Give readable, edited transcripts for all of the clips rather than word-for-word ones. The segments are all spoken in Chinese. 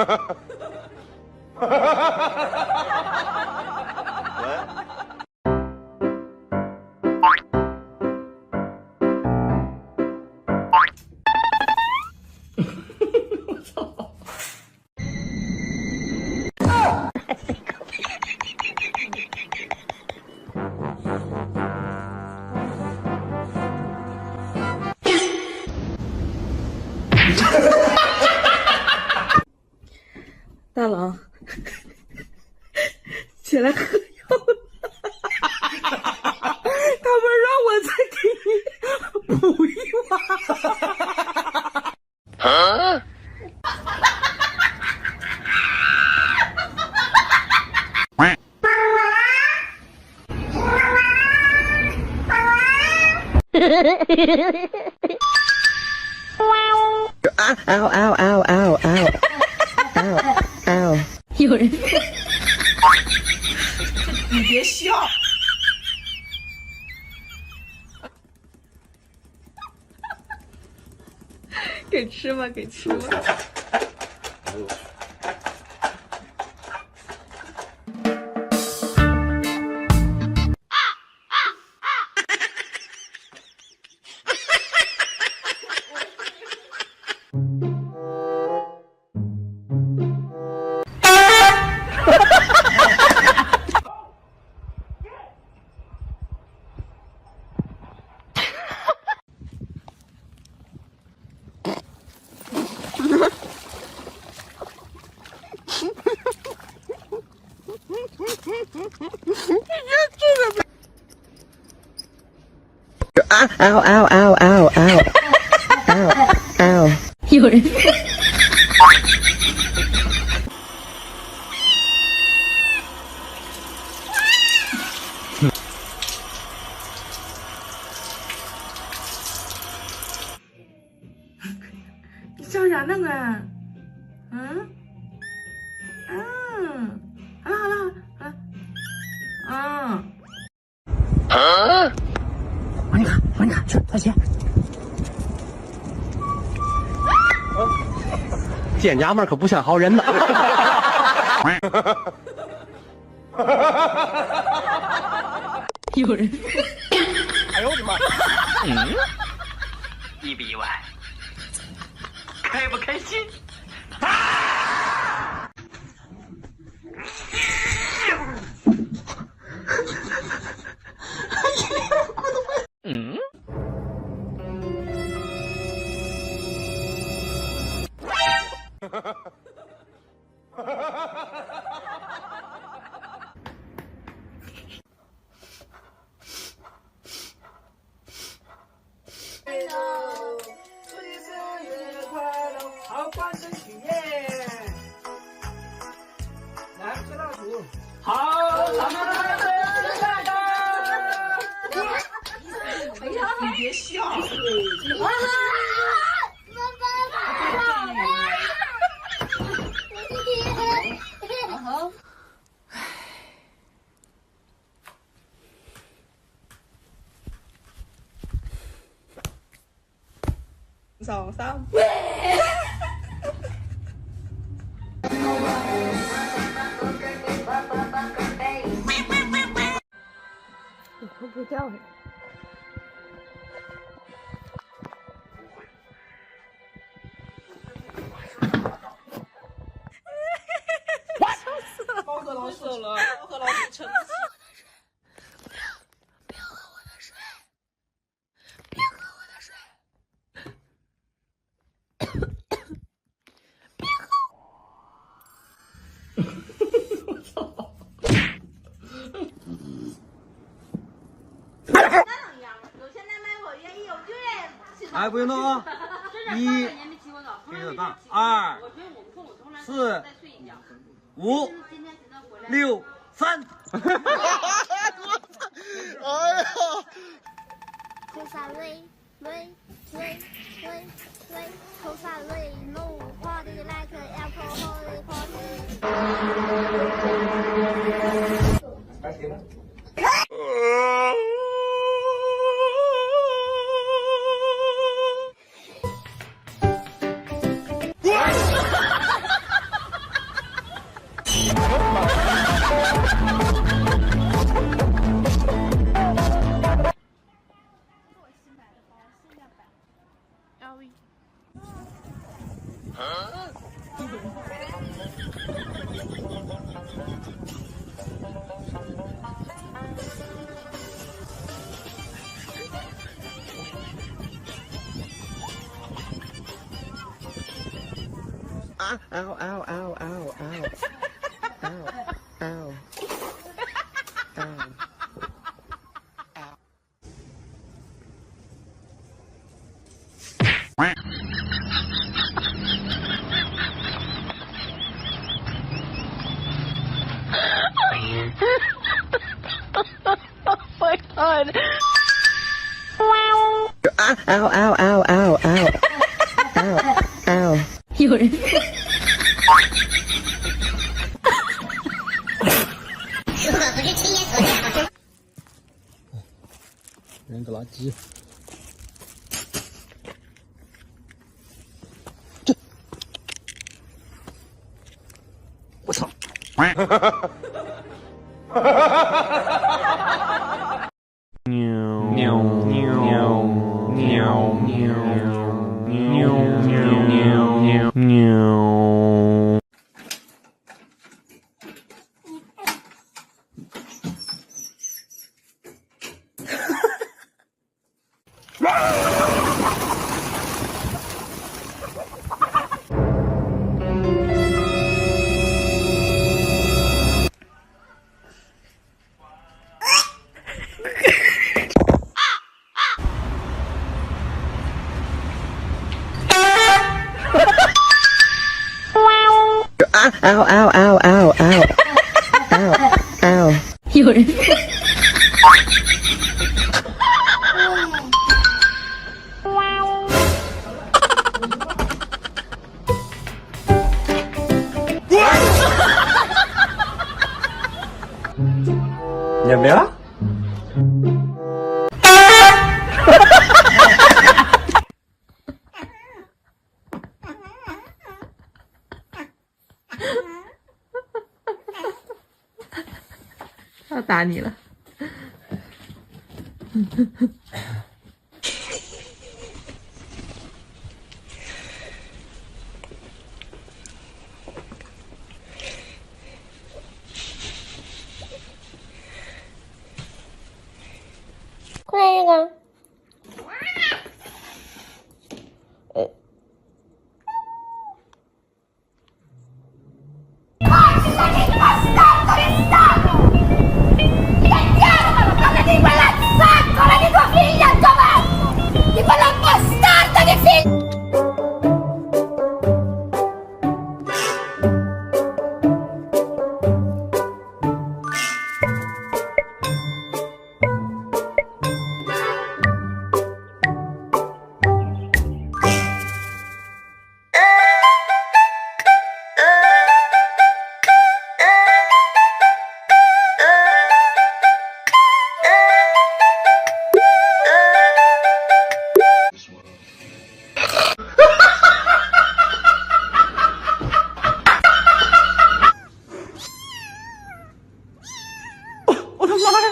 我操！大郎，起来喝药了。他们让我再给你补一碗。啊！嗷嗷嗷嗷嗷！嗷！有人，你别笑。给吃吧，给吃吧。嗷嗷嗷嗷嗷嗷嗷！有人。你笑啥呢啊？嗯？嗯？好了好了好了。嗯。啊！还你卡，还你卡，去掏钱。见家门可不像好人呐。有人。哎呦我的妈！嗯，1比1万，开不开心？啊！嗯。好，咱们你别笑。2、3。你会不会掉下来？笑死了！猫和老鼠了，猫和老鼠生气。不要喝我的水！别喝我的水！别喝！我操！哎，不用动啊！1，这个杠，2、4、5、6、3。哎呀！头沙累，头沙累，no party like alcohol party。还行吧。有人。扔个垃圾。这，我操！有人。有没有？要打你了。过来这个。我的妈呀！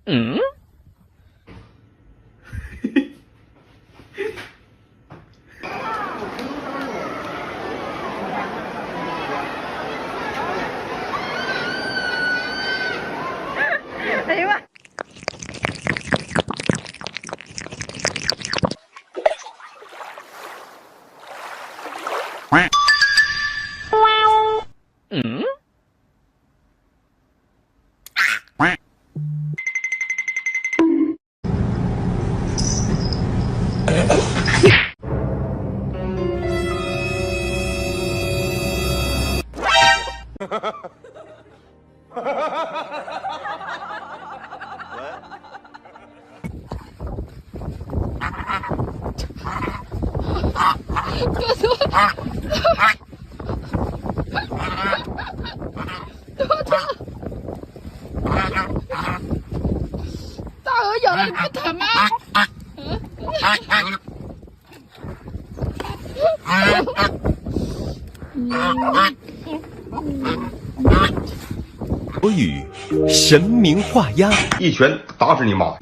嗯。哎呀妈！嗯。哈哈哈。大鹅咬了你不疼吗？国语神明画押。一拳打死你妈！